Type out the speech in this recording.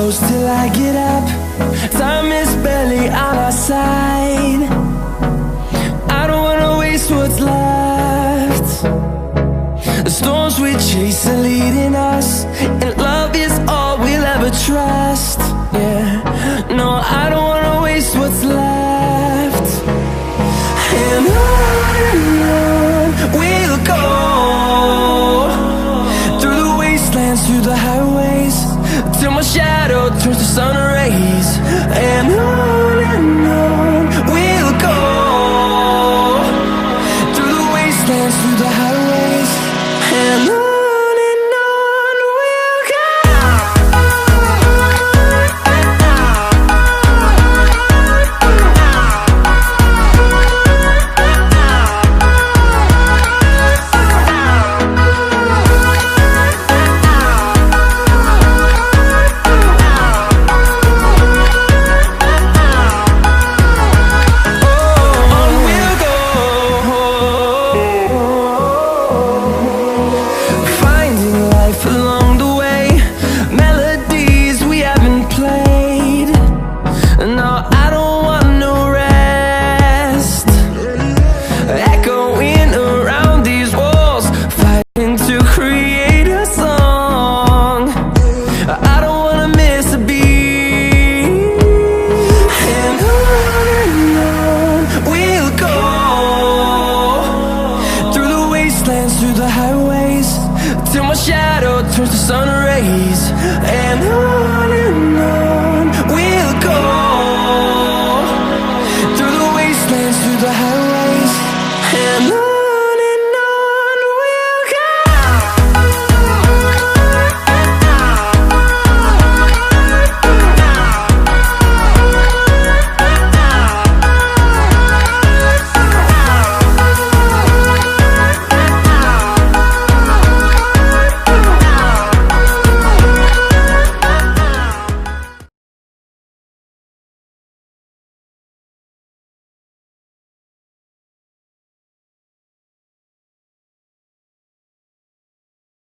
close till I get up. Time is barely on our side. I don't wanna waste what's left. The storms we chase are leading us, and love is all we'll ever trust. Yeah, no, I don't wanna waste what's left. And on we'll go, through the wastelands, through the highways, till my shadow turns to sun rays. And on we'll go, through the wastelands, through the highways, and on. Through the highways, till my shadow turns to sun rays. And on